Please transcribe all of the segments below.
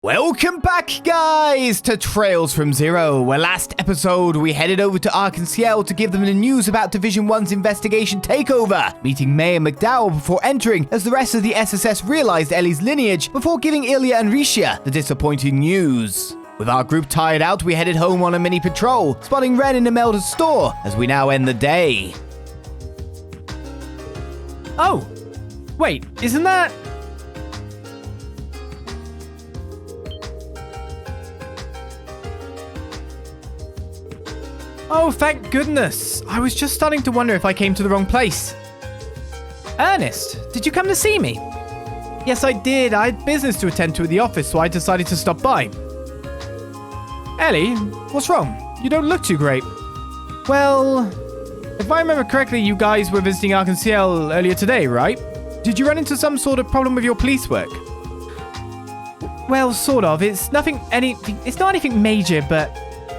Welcome back, guys, to Trails from Zero, where last episode we headed over to Arkansas to give them the news about Division 1's investigation takeover, meeting Mayor McDowell before entering as the rest of the SSS realized Ellie's lineage before giving Ilya and Risha the disappointing news. With our group tired out, we headed home on a mini patrol, spotting Ren in Imelda's store as we now end the day. Oh, wait, isn't that... Oh, thank goodness. I was just starting to wonder if I came to the wrong place. Ernest, did you come to see me? Yes, I did. I had business to attend to at the office, so I decided to stop by. Ellie, what's wrong? You don't look too great. Well, if I remember correctly, you guys were visiting Arkansas earlier today, right? Did you run into some sort of problem with your police work? Well, sort of. It's not anything major, but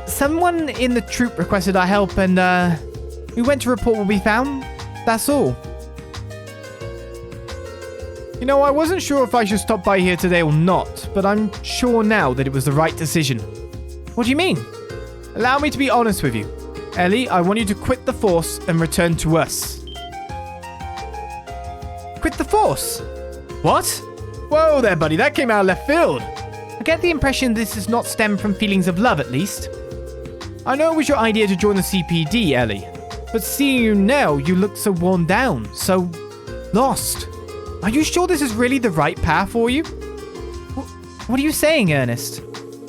someone in the troop requested our help, and we went to report what we found. That's all. You know, I wasn't sure if I should stop by here today or not, but I'm sure now that it was the right decision. What do you mean? Allow me to be honest with you. Ellie, I want you to quit the Force and return to us. Quit the Force? What? Whoa there, buddy, that came out of left field. I get the impression this does not stem from feelings of love, at least. I know it was your idea to join the CPD, Ellie, but seeing you now, you look so worn down, so lost. Are you sure this is really the right path for you? What are you saying, Ernest?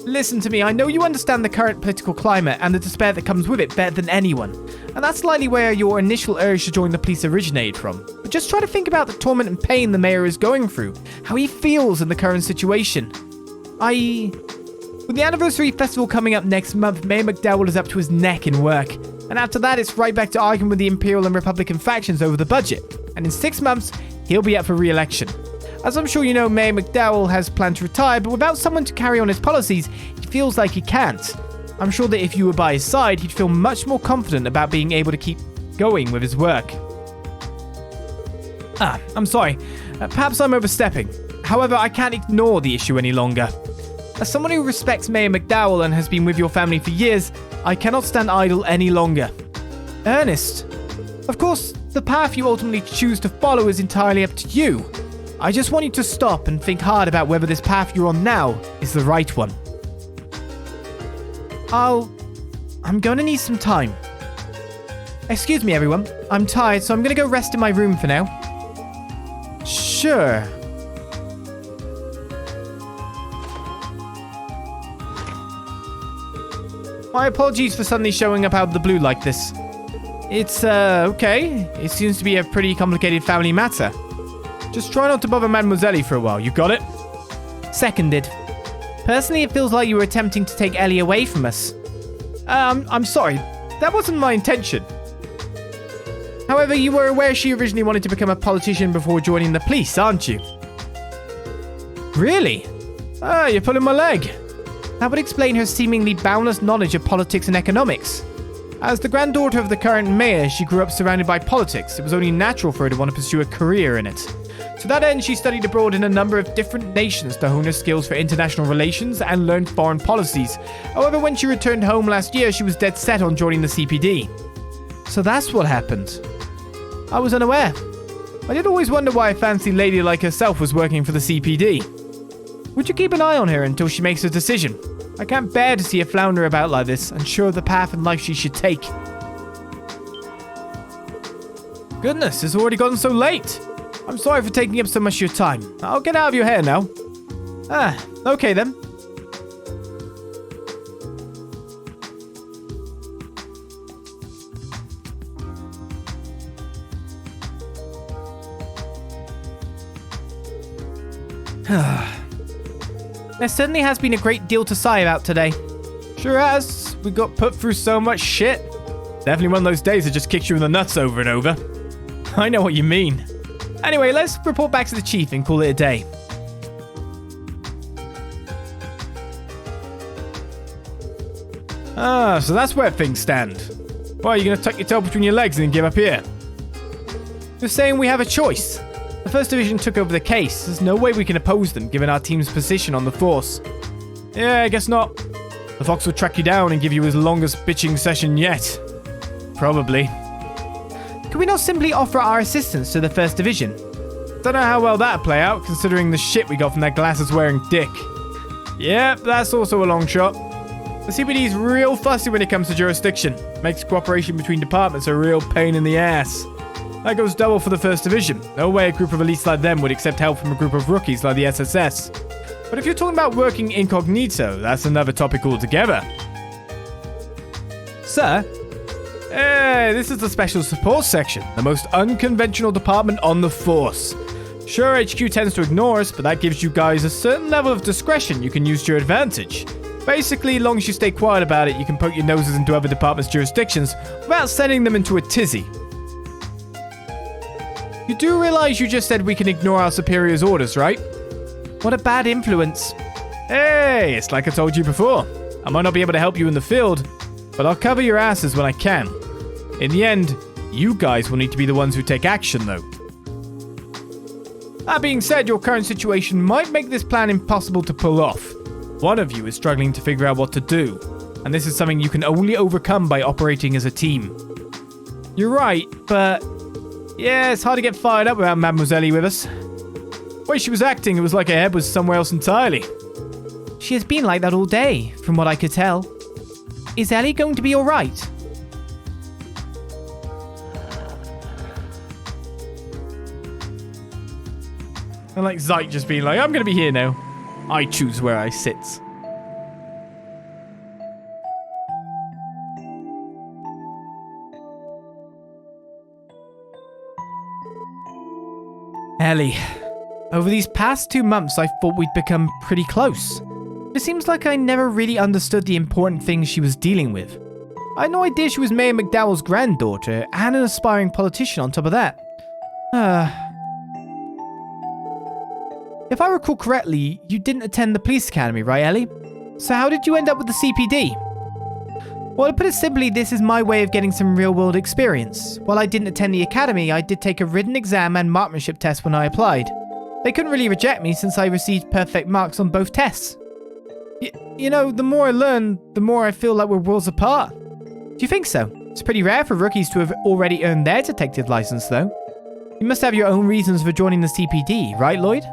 Listen to me, I know you understand the current political climate and the despair that comes with it better than anyone, and that's likely where your initial urge to join the police originated from. But just try to think about the torment and pain the mayor is going through, how he feels in the current situation. With the anniversary festival coming up next month, Mayor McDowell is up to his neck in work, and after that it's right back to arguing with the Imperial and Republican factions over the budget, and in 6 months, he'll be up for re-election. As I'm sure you know, Mayor McDowell has planned to retire, but without someone to carry on his policies, he feels like he can't. I'm sure that if you were by his side, he'd feel much more confident about being able to keep going with his work. I'm sorry. Perhaps I'm overstepping. However, I can't ignore the issue any longer. As someone who respects Mayor McDowell and has been with your family for years, I cannot stand idle any longer. Ernest, of course, the path you ultimately choose to follow is entirely up to you. I just want you to stop and think hard about whether this path you're on now is the right one. I'm gonna need some time. Excuse me, everyone. I'm tired, so I'm gonna go rest in my room for now. Sure. My apologies for suddenly showing up out of the blue like this. It's, okay. It seems to be a pretty complicated family matter. Just try not to bother Mademoiselle for a while, you got it? Seconded. Personally, it feels like you were attempting to take Ellie away from us. I'm sorry. That wasn't my intention. However, you were aware she originally wanted to become a politician before joining the police, aren't you? Really? You're pulling my leg. That would explain her seemingly boundless knowledge of politics and economics. As the granddaughter of the current mayor, she grew up surrounded by politics. It was only natural for her to want to pursue a career in it. To that end, she studied abroad in a number of different nations to hone her skills for international relations and learned foreign policies. However, when she returned home last year, she was dead set on joining the CPD. So that's what happened. I was unaware. I did always wonder why a fancy lady like herself was working for the CPD. Would you keep an eye on her until she makes a decision? I can't bear to see her flounder about like this, unsure of the path in life she should take. Goodness, it's already gotten so late. I'm sorry for taking up so much of your time. I'll get out of your hair now. Okay then. There certainly has been a great deal to sigh about today. Sure has. We got put through so much shit. Definitely one of those days that just kicks you in the nuts over and over. I know what you mean. Anyway, let's report back to the chief and call it a day. So that's where things stand. Why, are you going to tuck your tail between your legs and give up here? You're saying we have a choice. The 1st Division took over the case. There's no way we can oppose them, given our team's position on the Force. Yeah, I guess not. The fox will track you down and give you his longest bitching session yet. Probably. Could we not simply offer our assistance to the First Division? Don't know how well that'd play out, considering the shit we got from that glasses-wearing dick. Yep, that's also a long shot. The CPD's real fussy when it comes to jurisdiction. Makes cooperation between departments a real pain in the ass. That goes double for the First Division. No way a group of elites like them would accept help from a group of rookies like the SSS. But if you're talking about working incognito, that's another topic altogether. Sir? Hey, this is the Special Support Section, the most unconventional department on the force. Sure, HQ tends to ignore us, but that gives you guys a certain level of discretion you can use to your advantage. Basically, as long as you stay quiet about it, you can poke your noses into other departments' jurisdictions without sending them into a tizzy. You do realize you just said we can ignore our superiors' orders, right? What a bad influence. Hey, it's like I told you before. I might not be able to help you in the field, but I'll cover your asses when I can. In the end, you guys will need to be the ones who take action, though. That being said, your current situation might make this plan impossible to pull off. One of you is struggling to figure out what to do, and this is something you can only overcome by operating as a team. You're right, but yeah, it's hard to get fired up without Mademoiselle Ellie with us. The way she was acting, it was like her head was somewhere else entirely. She has been like that all day, from what I could tell. Is Ellie going to be alright? And like Zeit just being like, I'm going to be here now. I choose where I sit. Ellie, over these past 2 months, I thought we'd become pretty close. It seems like I never really understood the important things she was dealing with. I had no idea she was Mayor McDowell's granddaughter and an aspiring politician on top of that. If I recall correctly, you didn't attend the police academy, right, Ellie? So how did you end up with the CPD? Well, to put it simply, this is my way of getting some real-world experience. While I didn't attend the academy, I did take a written exam and marksmanship test when I applied. They couldn't really reject me since I received perfect marks on both tests. You know, the more I learn, the more I feel like we're worlds apart. Do you think so? It's pretty rare for rookies to have already earned their detective license, though. You must have your own reasons for joining the CPD, right, Lloyd?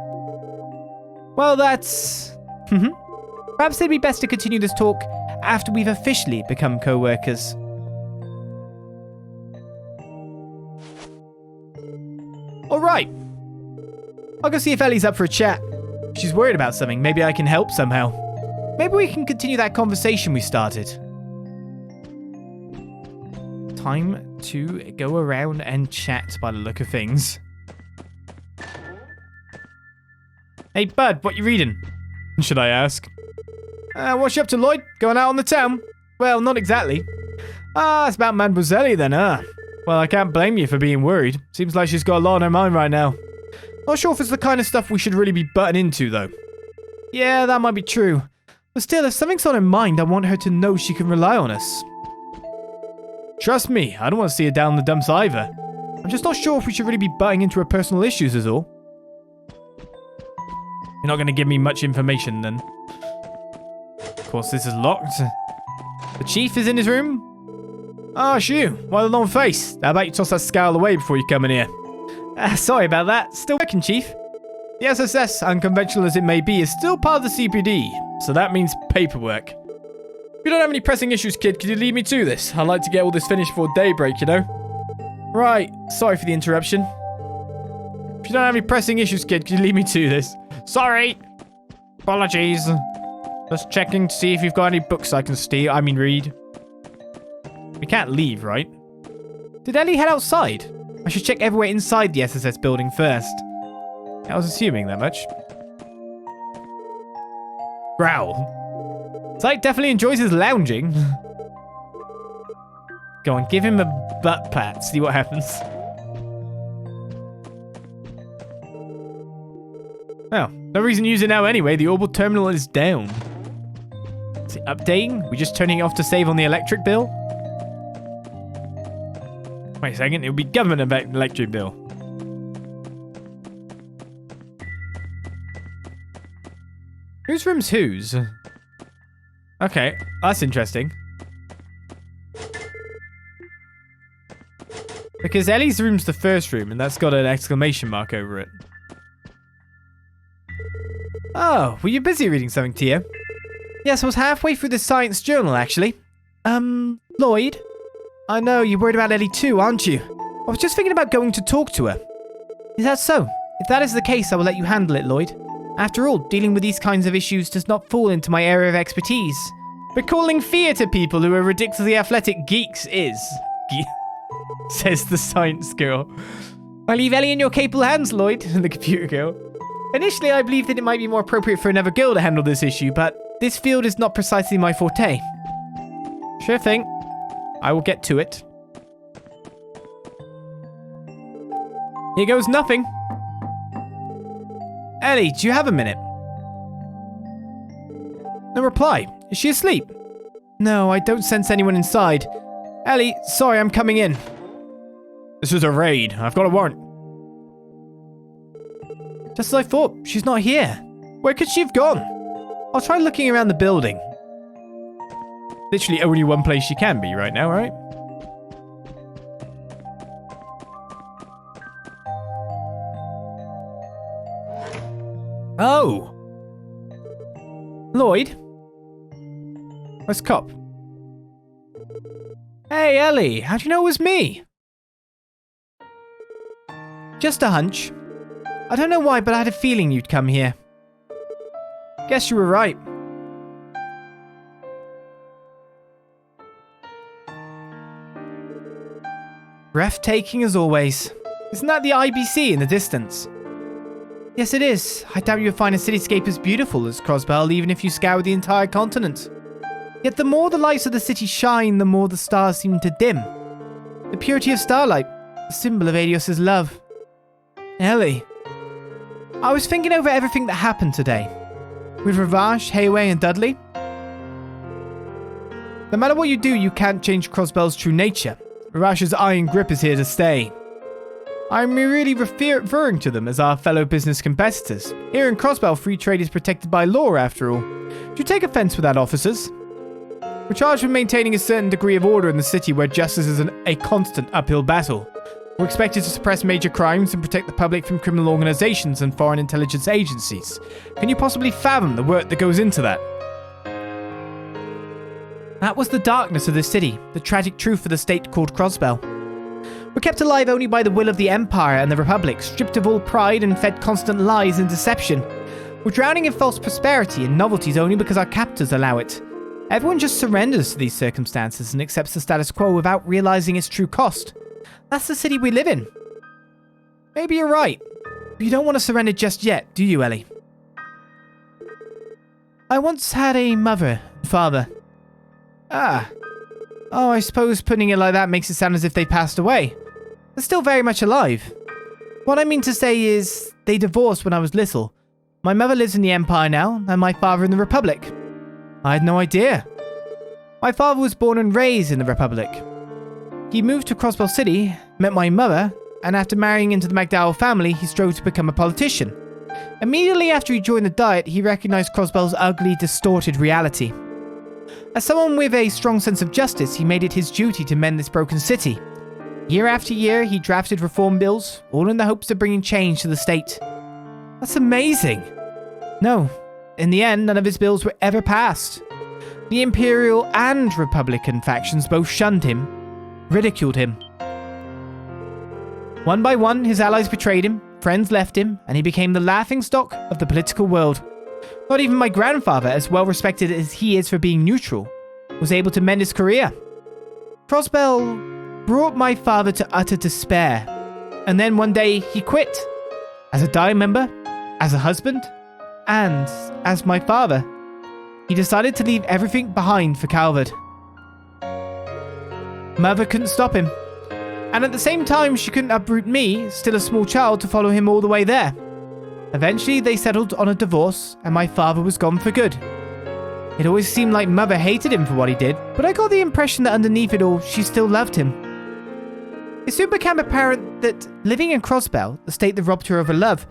Well, that's... Perhaps it'd be best to continue this talk after we've officially become co-workers. Alright. I'll go see if Ellie's up for a chat. If she's worried about something, maybe I can help somehow. Maybe we can continue that conversation we started. Time to go around and chat by the look of things. Hey, bud, what you reading? Should I ask? What's you up to, Lloyd? Going out on the town? Well, not exactly. It's about Mademoiselle Ellie then, huh? Well, I can't blame you for being worried. Seems like she's got a lot on her mind right now. Not sure if it's the kind of stuff we should really be butting into, though. Yeah, that might be true. But still, if something's on her mind, I want her to know she can rely on us. Trust me, I don't want to see her down in the dumps either. I'm just not sure if we should really be butting into her personal issues is all. You're not going to give me much information then. Of course, this is locked. The chief is in his room? Oh, it's you. Why the long face? How about you toss that scowl away before you come in here? Sorry about that. Still working, Chief. The SSS, unconventional as it may be, is still part of the CPD, so that means paperwork. If you don't have any pressing issues, kid, could you lead me to this? I'd like to get all this finished before daybreak, you know? Right, sorry for the interruption. If you don't have any pressing issues, kid, could you lead me to this? Sorry! Apologies. Just checking to see if you've got any books I can read. We can't leave, right? Did Ellie head outside? I should check everywhere inside the SSS building first. I was assuming that much. Growl. Zeit definitely enjoys his lounging. Go on, give him a butt pat, see what happens. Oh, no reason to use it now anyway, the orbital terminal is down. Is it updating? We just turning it off to save on the electric bill? Wait a second, it would be government electric bill. Whose room's whose? Okay, that's interesting. Because Ellie's room's the first room, and that's got an exclamation mark over it. Oh, were you busy reading something, Tia? Yes, I was halfway through the science journal, actually. Lloyd? I know, you're worried about Ellie too, aren't you? I was just thinking about going to talk to her. Is that so? If that is the case, I will let you handle it, Lloyd. After all, dealing with these kinds of issues does not fall into my area of expertise. But calling fear to people who are ridiculously athletic geeks is... says the science girl. I leave Ellie in your capable hands, Lloyd, the computer girl. Initially, I believed that it might be more appropriate for another girl to handle this issue, but this field is not precisely my forte. Sure thing. I will get to it. Here goes nothing. Ellie, do you have a minute? No reply. Is she asleep? No, I don't sense anyone inside. Ellie, sorry, I'm coming in. This is a raid. I've got a warrant. Just as I thought, she's not here. Where could she have gone? I'll try looking around the building. Literally only one place she can be right now, right? Oh! Lloyd? Where's Cop? Hey, Ellie, how'd you know it was me? Just a hunch. I don't know why, but I had a feeling you'd come here. Guess you were right. Breathtaking as always. Isn't that the IBC in the distance? Yes, it is. I doubt you'll find a cityscape as beautiful as Crossbell, even if you scour the entire continent. Yet the more the lights of the city shine, the more the stars seem to dim. The purity of starlight, the symbol of Adios' love. Ellie. I was thinking over everything that happened today. With Ravash, Hayway, and Dudley. No matter what you do, you can't change Crossbell's true nature. Ravash's iron grip is here to stay. I'm really referring to them as our fellow business competitors. Here in Crossbell, free trade is protected by law, after all. Do you take offense with that, officers? We're charged with maintaining a certain degree of order in the city where justice is a constant uphill battle. We're expected to suppress major crimes and protect the public from criminal organizations and foreign intelligence agencies. Can you possibly fathom the work that goes into that? That was the darkness of the city, the tragic truth of the state called Crossbell. We're kept alive only by the will of the Empire and the Republic, stripped of all pride and fed constant lies and deception. We're drowning in false prosperity and novelties only because our captors allow it. Everyone just surrenders to these circumstances and accepts the status quo without realizing its true cost. That's the city we live in. Maybe you're right, but you don't want to surrender just yet, do you, Ellie? I once had a mother and father. Ah. Oh, I suppose putting it like that makes it sound as if they passed away. They're still very much alive. What I mean to say is, they divorced when I was little. My mother lives in the Empire now, and my father in the Republic. I had no idea. My father was born and raised in the Republic. He moved to Crossbell City, met my mother, and after marrying into the McDowell family, he strove to become a politician. Immediately after he joined the Diet, he recognized Crossbell's ugly, distorted reality. As someone with a strong sense of justice, he made it his duty to mend this broken city. Year after year, he drafted reform bills, all in the hopes of bringing change to the state. That's amazing. No, in the end, none of his bills were ever passed. The Imperial and Republican factions both shunned him, ridiculed him. One by one, his allies betrayed him, friends left him, and he became the laughingstock of the political world. Not even my grandfather, as well respected as he is for being neutral, was able to mend his career. Crossbell brought my father to utter despair, and then one day he quit. As a Diet member, as a husband, and as my father, he decided to leave everything behind for Calvert. Mother couldn't stop him, and at the same time she couldn't uproot me, still a small child, to follow him all the way there. Eventually, they settled on a divorce, and my father was gone for good. It always seemed like Mother hated him for what he did, but I got the impression that underneath it all, she still loved him. It soon became apparent that living in Crossbell, the state that robbed her of her love,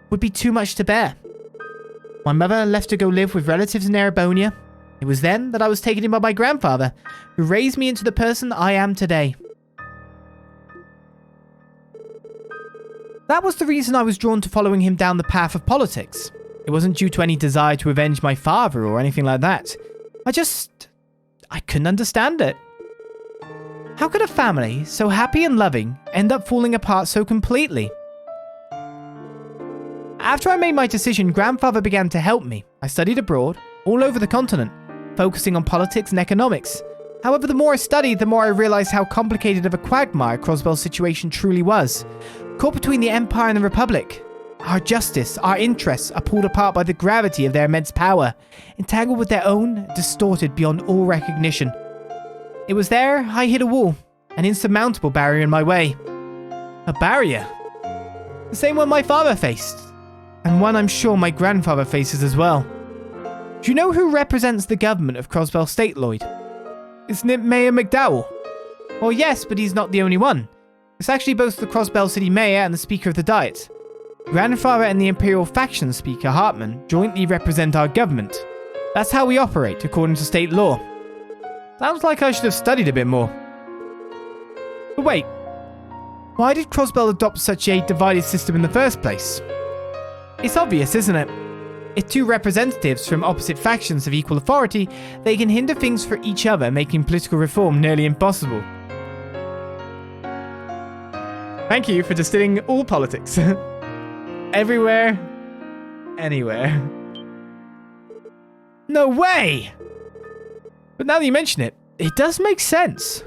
would be too much to bear. My mother left to go live with relatives in Erebonia, It was then that I was taken in by my grandfather, who raised me into the person I am today. That was the reason I was drawn to following him down the path of politics. It wasn't due to any desire to avenge my father or anything like that. I couldn't understand it. How could a family, so happy and loving, end up falling apart so completely? After I made my decision, grandfather began to help me. I studied abroad, all over the continent, focusing on politics and economics. However, the more I studied, the more I realized how complicated of a quagmire Crossbell's situation truly was. Caught between the Empire and the Republic. Our justice, our interests are pulled apart by the gravity of their immense power, entangled with their own, distorted beyond all recognition. It was there I hit a wall, an insurmountable barrier in my way. A barrier? The same one my father faced, and one I'm sure my grandfather faces as well. Do you know who represents the government of Crossbell State, Lloyd? Isn't it Mayor McDowell? Well, yes, but he's not the only one. It's actually both the Crossbell City Mayor and the Speaker of the Diet. Grandfather and the Imperial Faction Speaker, Hartman, jointly represent our government. That's how we operate, according to state law. Sounds like I should have studied a bit more. But wait, why did Crossbell adopt such a divided system in the first place? It's obvious, isn't it? If two representatives from opposite factions have equal authority, they can hinder things for each other, making political reform nearly impossible. Thank you for distilling all politics. Everywhere, anywhere. No way! But now that you mention it, it does make sense.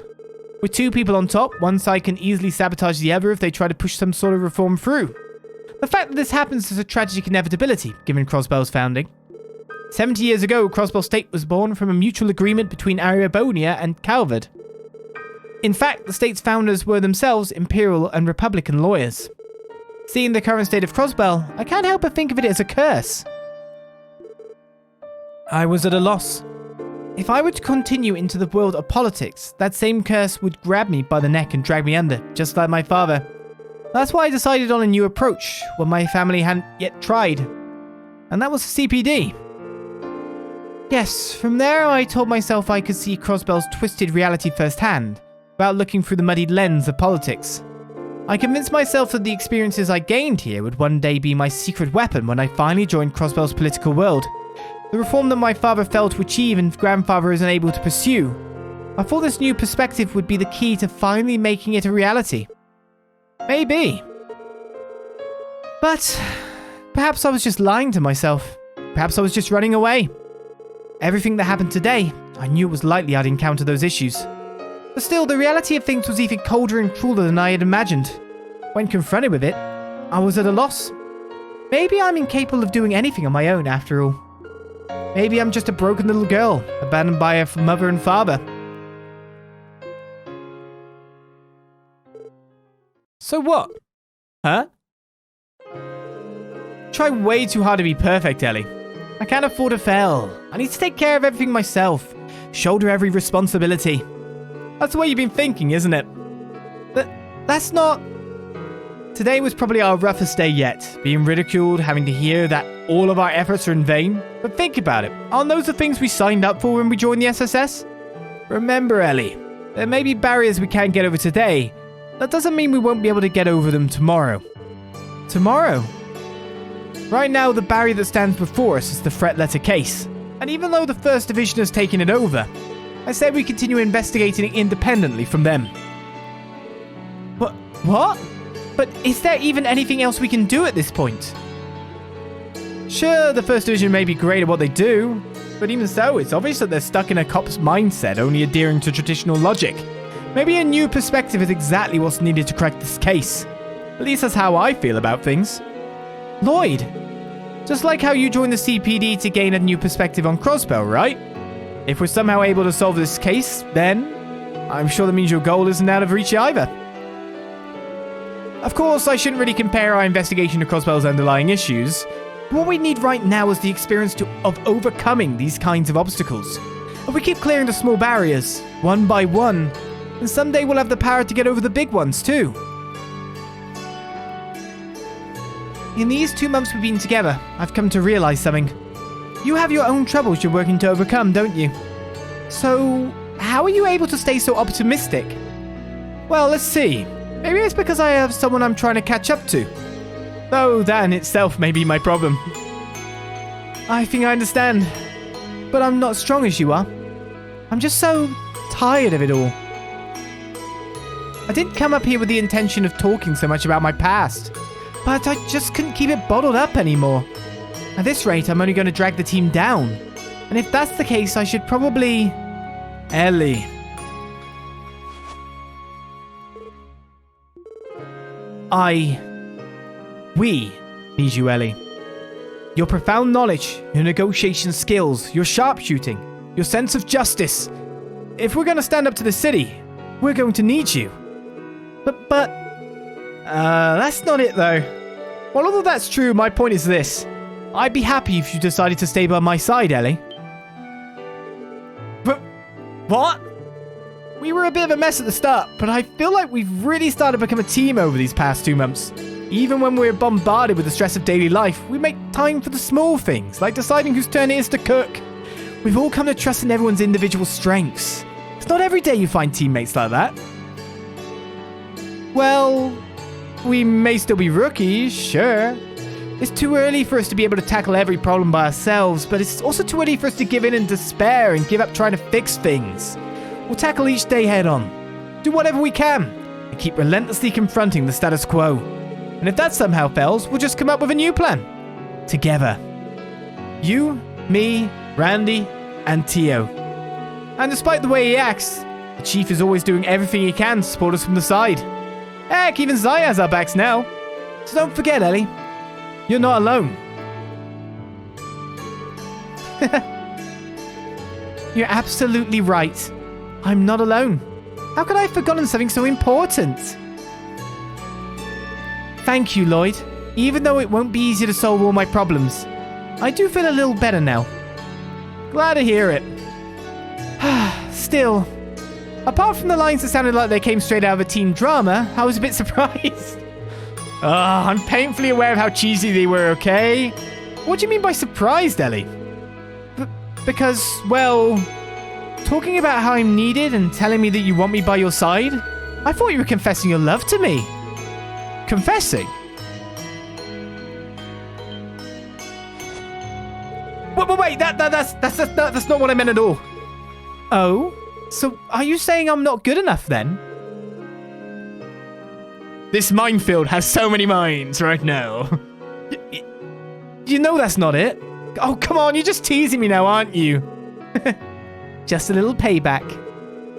With two people on top, one side can easily sabotage the other if they try to push some sort of reform through. The fact that this happens is a tragic inevitability, given Crossbell's founding. 70 years ago, Crossbell State was born from a mutual agreement between Arebonia and Calvard. In fact, the state's founders were themselves Imperial and Republican lawyers. Seeing the current state of Crossbell, I can't help but think of it as a curse. I was at a loss. If I were to continue into the world of politics, that same curse would grab me by the neck and drag me under, just like my father. That's why I decided on a new approach, one my family hadn't yet tried. And that was CPD. Yes, from there I told myself I could see Crossbell's twisted reality firsthand, without looking through the muddied lens of politics. I convinced myself that the experiences I gained here would one day be my secret weapon when I finally joined Crossbell's political world. The reform that my father failed to achieve and grandfather is unable to pursue. I thought this new perspective would be the key to finally making it a reality. Maybe. But perhaps I was just lying to myself. Perhaps I was just running away. Everything that happened today, I knew it was likely I'd encounter those issues. But still, the reality of things was even colder and crueler than I had imagined. When confronted with it, I was at a loss. Maybe I'm incapable of doing anything on my own after all. Maybe I'm just a broken little girl, abandoned by her mother and father. So what? Huh? Try way too hard to be perfect, Ellie. I can't afford to fail. I need to take care of everything myself. Shoulder every responsibility. That's the way you've been thinking, isn't it? That's not... Today was probably our roughest day yet. Being ridiculed, having to hear that all of our efforts are in vain. But think about it. Aren't those the things we signed up for when we joined the SSS? Remember, Ellie, there may be barriers we can't get over today. That doesn't mean we won't be able to get over them tomorrow. Tomorrow? Right now, the barrier that stands before us is the threat letter case. And even though the 1st Division has taken it over, I said we continue investigating it independently from them. What? But is there even anything else we can do at this point? Sure, the 1st Division may be great at what they do, but even so, it's obvious that they're stuck in a cop's mindset, only adhering to traditional logic. Maybe a new perspective is exactly what's needed to crack this case. At least that's how I feel about things. Lloyd, just like how you joined the CPD to gain a new perspective on Crossbell, right? If we're somehow able to solve this case, then I'm sure that means your goal isn't out of reach either. Of course, I shouldn't really compare our investigation to Crossbell's underlying issues. What we need right now is the experience of overcoming these kinds of obstacles. If we keep clearing the small barriers, one by one, then someday we'll have the power to get over the big ones too. In these 2 months we've been together, I've come to realize something. you have your own troubles you're working to overcome, don't you? So, how are you able to stay so optimistic? Well, let's see. Maybe it's because I have someone I'm trying to catch up to. Though that in itself may be my problem. I think I understand. But I'm not as strong as you are. I'm just so tired of it all. I didn't come up here with the intention of talking so much about my past. But I just couldn't keep it bottled up anymore. At this rate, I'm only going to drag the team down. And if that's the case, I should probably... Ellie. We need you, Ellie. Your profound knowledge, your negotiation skills, your sharpshooting, your sense of justice. If we're going to stand up to the city, we're going to need you. But, that's not it though. Well, although that's true, my point is this. I'd be happy if you decided to stay by my side, Ellie. But, what? We were a bit of a mess at the start, but I feel like we've really started to become a team over these past 2 months. Even when we're bombarded with the stress of daily life, we make time for the small things, like deciding whose turn it is to cook. We've all come to trust in everyone's individual strengths. It's not every day you find teammates like that. Well, we may still be rookies, sure. It's too early for us to be able to tackle every problem by ourselves, but it's also too early for us to give in and despair and give up trying to fix things. We'll tackle each day head on, do whatever we can, and keep relentlessly confronting the status quo. And if that somehow fails, we'll just come up with a new plan. Together. You, me, Randy, and Tio. And despite the way he acts, the Chief is always doing everything he can to support us from the side. Heck, even Zaya has our backs now. So don't forget, Ellie. You're not alone. You're absolutely right. I'm not alone. How could I have forgotten something so important? Thank you, Lloyd. Even though it won't be easy to solve all my problems, I do feel a little better now. Glad to hear it. Still, apart from the lines that sounded like they came straight out of a teen drama, I was a bit surprised. I'm painfully aware of how cheesy they were, okay? What do you mean by surprised, Ellie? Because, well, talking about how I'm needed and telling me that you want me by your side? I thought you were confessing your love to me. Confessing? Wait, that's not what I meant at all. Oh? So, are you saying I'm not good enough then? This minefield has so many mines right now. You know that's not it. Oh, come on, you're just teasing me now, aren't you? Just a little payback.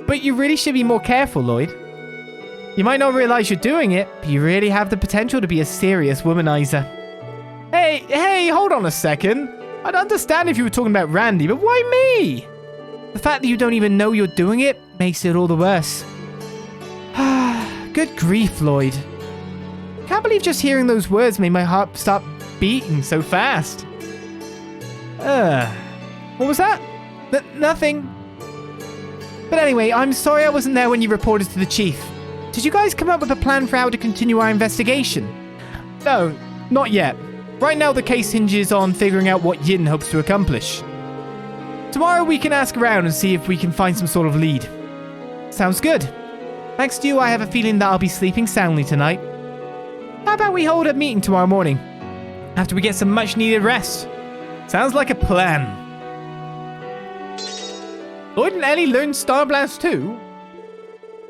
But you really should be more careful, Lloyd. You might not realize you're doing it, but you really have the potential to be a serious womanizer. Hey, hold on a second. I'd understand if you were talking about Randy, but why me? The fact that you don't even know you're doing it makes it all the worse. Good grief, Lloyd. Can't believe just hearing those words made my heart start beating so fast. What was that? Nothing. But anyway, I'm sorry I wasn't there when you reported to the chief. Did you guys come up with a plan for how to continue our investigation? No, not yet. Right now the case hinges on figuring out what Yin hopes to accomplish. Tomorrow we can ask around and see if we can find some sort of lead. Sounds good. Thanks to you, I have a feeling that I'll be sleeping soundly tonight. How about we hold a meeting tomorrow morning, after we get some much needed rest? Sounds like a plan. Lloyd and Elie learned Star Blast too?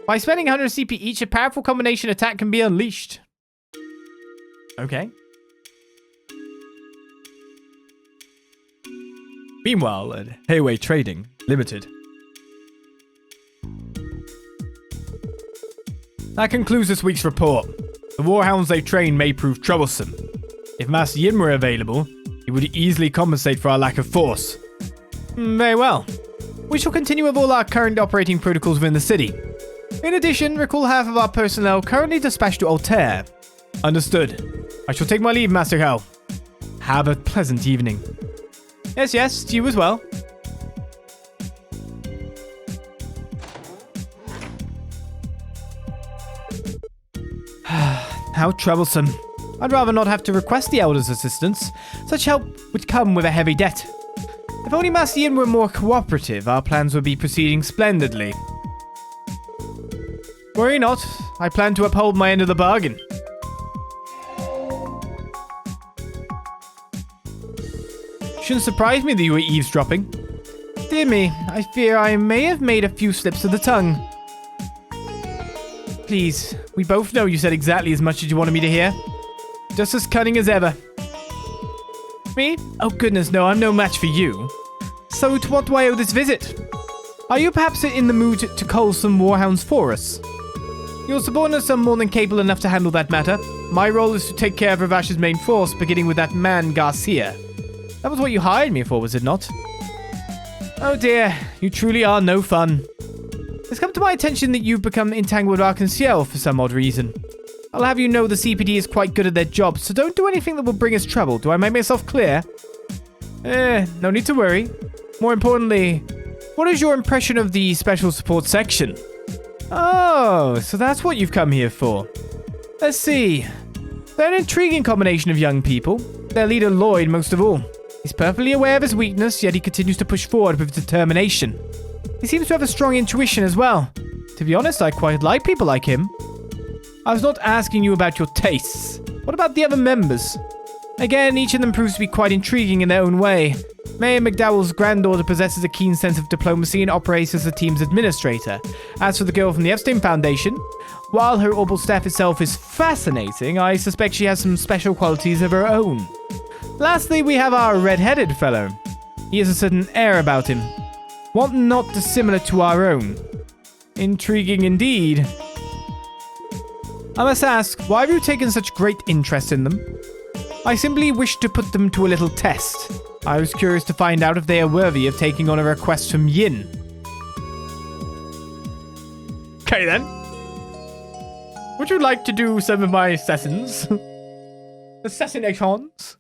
By spending 100 CP each, a powerful combination attack can be unleashed. Okay. Meanwhile, at Hayway Trading Limited. That concludes this week's report. The warhounds they've trained may prove troublesome. If Master Yin were available, he would easily compensate for our lack of force. Very well. We shall continue with all our current operating protocols within the city. In addition, recall half of our personnel currently dispatched to Altair. Understood. I shall take my leave, Master Hal. Have a pleasant evening. Yes, to you as well. How troublesome. I'd rather not have to request the Elder's assistance. Such help would come with a heavy debt. If only Master Yin were more cooperative, our plans would be proceeding splendidly. Worry not, I plan to uphold my end of the bargain. Shouldn't surprise me that you were eavesdropping. Dear me, I fear I may have made a few slips of the tongue. Please, we both know you said exactly as much as you wanted me to hear. Just as cunning as ever. Me? Oh goodness, no, I'm no match for you. So to what do I owe this visit? Are you perhaps in the mood to cull some warhounds for us? Your subordinates are more than capable enough to handle that matter. My role is to take care of Ravash's main force, beginning with that man Garcia. That was what you hired me for, was it not? Oh dear, you truly are no fun. It's come to my attention that you've become entangled with Arc-en-Ciel for some odd reason. I'll have you know the CPD is quite good at their job, so don't do anything that will bring us trouble. Do I make myself clear? No need to worry. More importantly, what is your impression of the Special Support Section? Oh, so that's what you've come here for. Let's see. They're an intriguing combination of young people. Their leader, Lloyd, most of all. He's perfectly aware of his weakness, yet he continues to push forward with determination. He seems to have a strong intuition as well. To be honest, I quite like people like him. I was not asking you about your tastes. What about the other members? Again, each of them proves to be quite intriguing in their own way. Mayor McDowell's granddaughter possesses a keen sense of diplomacy and operates as the team's administrator. As for the girl from the Epstein Foundation, while her orbital staff itself is fascinating, I suspect she has some special qualities of her own. Lastly, we have our red-headed fellow. He has a certain air about him, one not dissimilar to our own. Intriguing indeed. I must ask, why have you taken such great interest in them? I simply wish to put them to a little test. I was curious to find out if they are worthy of taking on a request from Yin. Okay then. Would you like to do some of my assassins? Assassinations?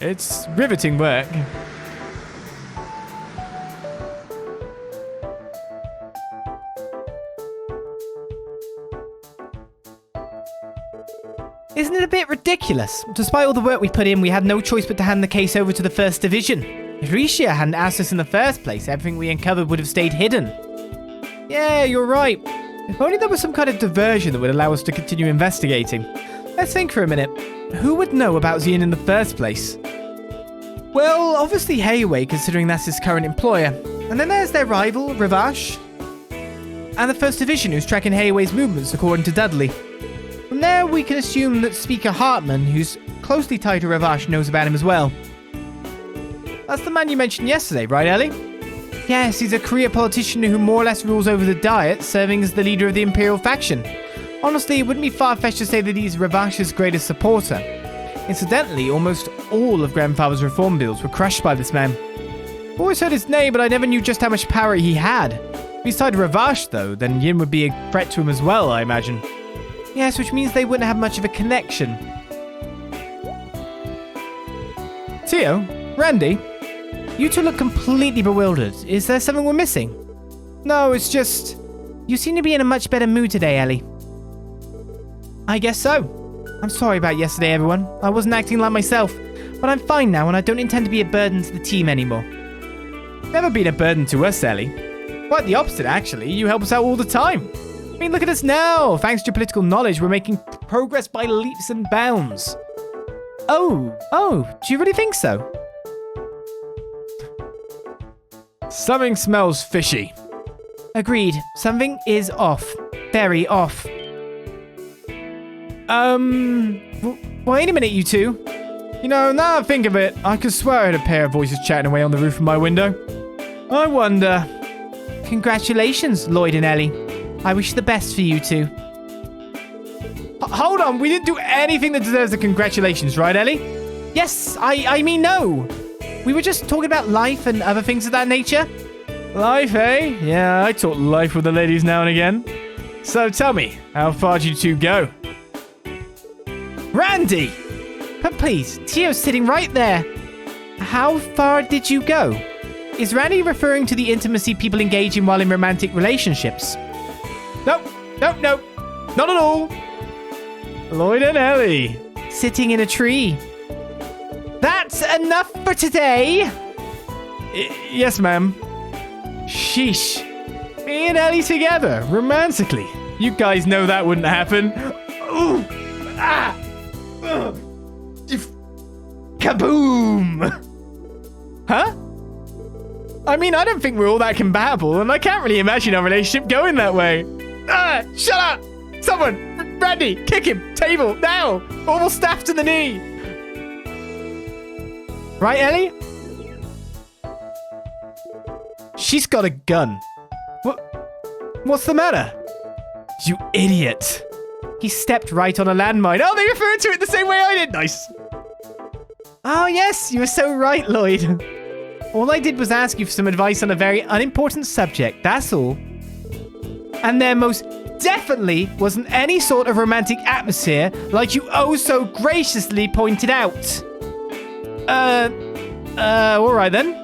It's riveting work. Isn't it a bit ridiculous? Despite all the work we put in, we had no choice but to hand the case over to the First Division. If Rishia hadn't asked us in the first place, everything we uncovered would have stayed hidden. Yeah, you're right. If only there was some kind of diversion that would allow us to continue investigating. Let's think for a minute. Who would know about Xian in the first place? Well, obviously Hayway, considering that's his current employer. And then there's their rival, Ravash. And the First Division, who's tracking Hayway's movements, according to Dudley. From there, we can assume that Speaker Hartman, who's closely tied to Ravash, knows about him as well. That's the man you mentioned yesterday, right, Ellie? Yes, he's a career politician who more or less rules over the Diet, serving as the leader of the Imperial faction. Honestly, it wouldn't be far-fetched to say that he's Ravash's greatest supporter. Incidentally, almost all of Grandfather's reform bills were crushed by this man. I've always heard his name, but I never knew just how much power he had. If he's tied to Ravash, though, then Yin would be a threat to him as well, I imagine. Yes, which means they wouldn't have much of a connection. Tio? Randy? You two look completely bewildered. Is there something we're missing? No, it's just... You seem to be in a much better mood today, Ellie. I guess so. I'm sorry about yesterday, everyone. I wasn't acting like myself. But I'm fine now, and I don't intend to be a burden to the team anymore. Never been a burden to us, Ellie. Quite the opposite, actually. You help us out all the time. I mean, look at us now. Thanks to your political knowledge, we're making progress by leaps and bounds. Oh, do you really think so? Something smells fishy. Agreed. Something is off. Very off. Wait a minute, you two. You know, now I think of it, I could swear I heard a pair of voices chatting away on the roof of my window. I wonder... Congratulations, Lloyd and Elie. I wish the best for you two. Hold on, we didn't do anything that deserves a congratulations, right, Ellie? Yes, I mean no. We were just talking about life and other things of that nature. Life, eh? Yeah, I talk life with the ladies now and again. So tell me, how far did you two go? Randy! But please, Tio's sitting right there. How far did you go? Is Randy referring to the intimacy people engage in while in romantic relationships? Nope, not at all. Lloyd and Elie. Sitting in a tree. That's enough for today. Yes, ma'am. Sheesh. Me and Ellie together, romantically. You guys know that wouldn't happen. Ooh. Ah. Kaboom! Huh? I mean, I don't think we're all that compatible, and I can't really imagine our relationship going that way. Ah! Shut up! Someone! Randy! Kick him! Table! Now! All staff to the knee! Right, Ellie? She's got a gun. What's the matter? You idiot. He stepped right on a landmine. Oh, they referred to it the same way I did. Nice. Oh, yes, you were so right, Lloyd. All I did was ask you for some advice on a very unimportant subject, that's all. And there most definitely wasn't any sort of romantic atmosphere like you oh so graciously pointed out. Alright then.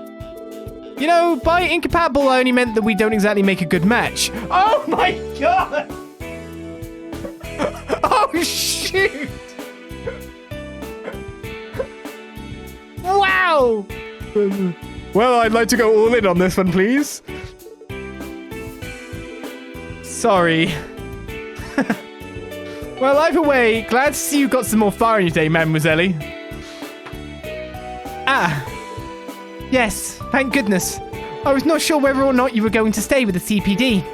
You know, by incompatible I only meant that we don't exactly make a good match. Oh my god! Oh shoot! Wow! Well, I'd like to go all in on this one, please. Sorry. Well, either way, glad to see you got some more fire in your day, Mademoiselle. Ah. Yes, thank goodness. I was not sure whether or not you were going to stay with the CPD.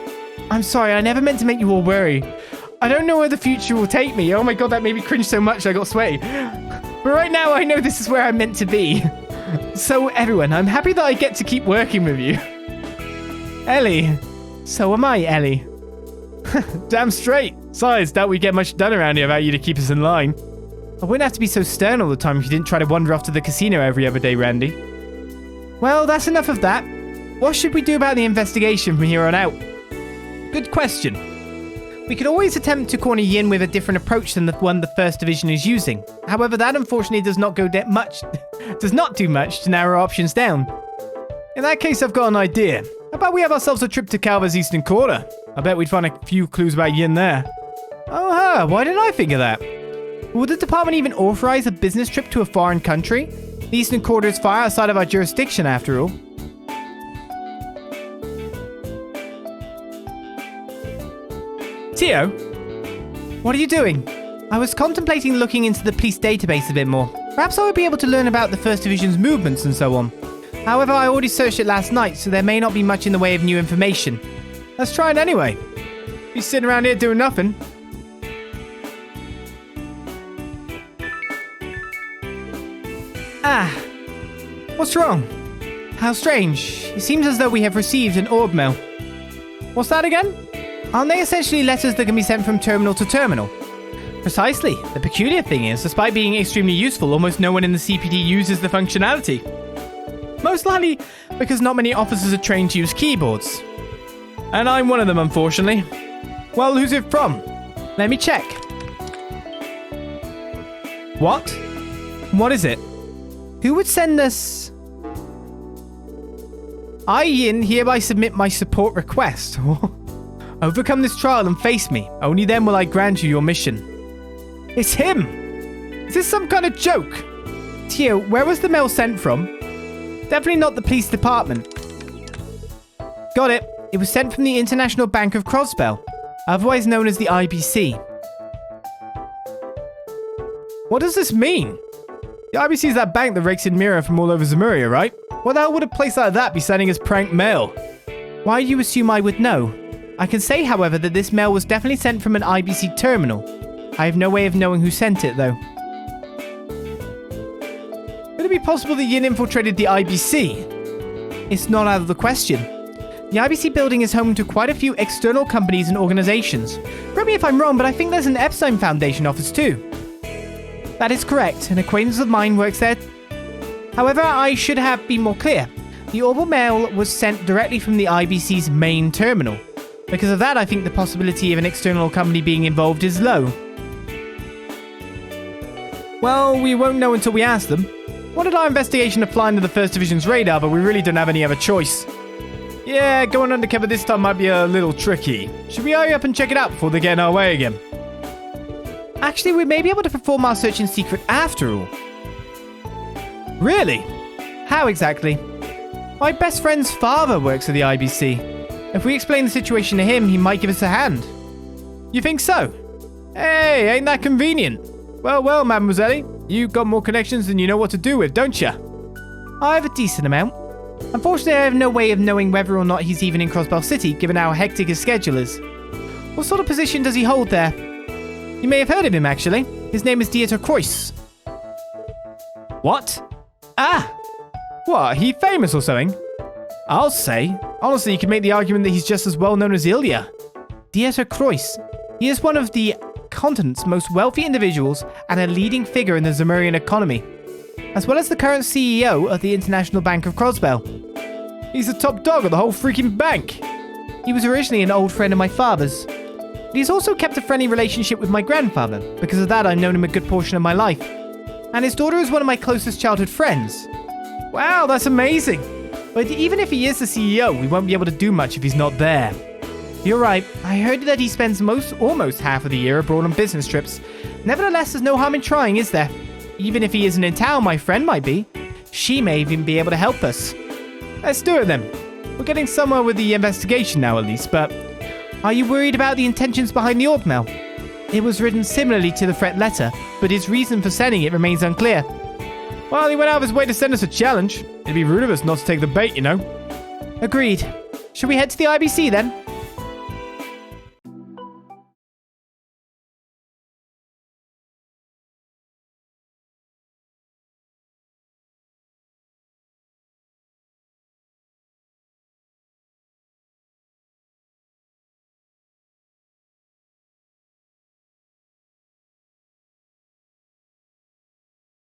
I'm sorry, I never meant to make you all worry. I don't know where the future will take me. Oh my god, that made me cringe so much I got sweaty. But right now, I know this is where I'm meant to be. So, everyone, I'm happy that I get to keep working with you. Ellie. So am I, Ellie. Damn straight. Besides, doubt we get much done around here without you to keep us in line. I wouldn't have to be so stern all the time if you didn't try to wander off to the casino every other day, Randy. Well, that's enough of that. What should we do about the investigation from here on out? Good question. We could always attempt to corner Yin with a different approach than the one the First Division is using. However, that unfortunately does not do much to narrow options down. In that case, I've got an idea. How about we have ourselves a trip to Calva's Eastern Quarter? I bet we'd find a few clues about Yin there. Oh, huh. Why didn't I think of that? Would the department even authorize a business trip to a foreign country? The Eastern Quarter is far outside of our jurisdiction, after all. Tio? What are you doing? I was contemplating looking into the police database a bit more. Perhaps I would be able to learn about the First Division's movements and so on. However, I already searched it last night, so there may not be much in the way of new information. Let's try it anyway. You sitting around here doing nothing? Ah. What's wrong? How strange. It seems as though we have received an orb mail. What's that again? Aren't they essentially letters that can be sent from terminal to terminal? Precisely. The peculiar thing is, despite being extremely useful, almost no one in the CPD uses the functionality. Most likely because not many officers are trained to use keyboards. And I'm one of them, unfortunately. Well, who's it from? Let me check. What? What is it? Who would send this? I, Yin, hereby submit my support request. Overcome this trial and face me. Only then will I grant you your mission. It's him! Is this some kind of joke? Tio, where was the mail sent from? Definitely not the police department. Got it. It was sent from the International Bank of Crossbell, otherwise known as the IBC. What does this mean? The IBC is that bank that rakes in mirror from all over Zemuria, right? What the hell would a place like that be sending us prank mail? Why do you assume I would know? I can say, however, that this mail was definitely sent from an IBC terminal. I have no way of knowing who sent it, though. Could it be possible that Yin infiltrated the IBC? It's not out of the question. The IBC building is home to quite a few external companies and organizations. Correct me if I'm wrong, but I think there's an Epstein Foundation office too. That is correct. An acquaintance of mine works there. However, I should have been more clear. The orbital mail was sent directly from the IBC's main terminal. Because of that, I think the possibility of an external company being involved is low. Well, we won't know until we ask them. Wanted our investigation to fly under the First Division's radar, but we really don't have any other choice. Yeah, going undercover this time might be a little tricky. Should we hurry up and check it out before they get in our way again? Actually, we may be able to perform our search in secret after all. Really? How exactly? My best friend's father works at the IBC. If we explain the situation to him, he might give us a hand. You think so? Hey, ain't that convenient? Well, Mademoiselle, you've got more connections than you know what to do with, don't you? I have a decent amount. Unfortunately, I have no way of knowing whether or not he's even in Crossbell City, given how hectic his schedule is. What sort of position does he hold there? You may have heard of him, actually. His name is Dieter Kreuss. What? Ah! What, he famous or something? I'll say. Honestly, you can make the argument that he's just as well known as Ilya. Dieter Kreuss. He is one of the continent's most wealthy individuals and a leading figure in the Zemurian economy, as well as the current CEO of the International Bank of Crossbell. He's the top dog of the whole freaking bank. He was originally an old friend of my father's. But he's also kept a friendly relationship with my grandfather. Because of that, I've known him a good portion of my life. And his daughter is one of my closest childhood friends. Wow, that's amazing. But even if he is the CEO, we won't be able to do much if he's not there. You're right. I heard that he spends almost half of the year abroad on business trips. Nevertheless, there's no harm in trying, is there? Even if he isn't in town, my friend might be. She may even be able to help us. Let's do it then. We're getting somewhere with the investigation now at least, but... Are you worried about the intentions behind the org mail? It was written similarly to the threat letter, but his reason for sending it remains unclear. Well, he went out of his way to send us a challenge. It'd be rude of us not to take the bait, you know. Agreed. Shall we head to the IBC then?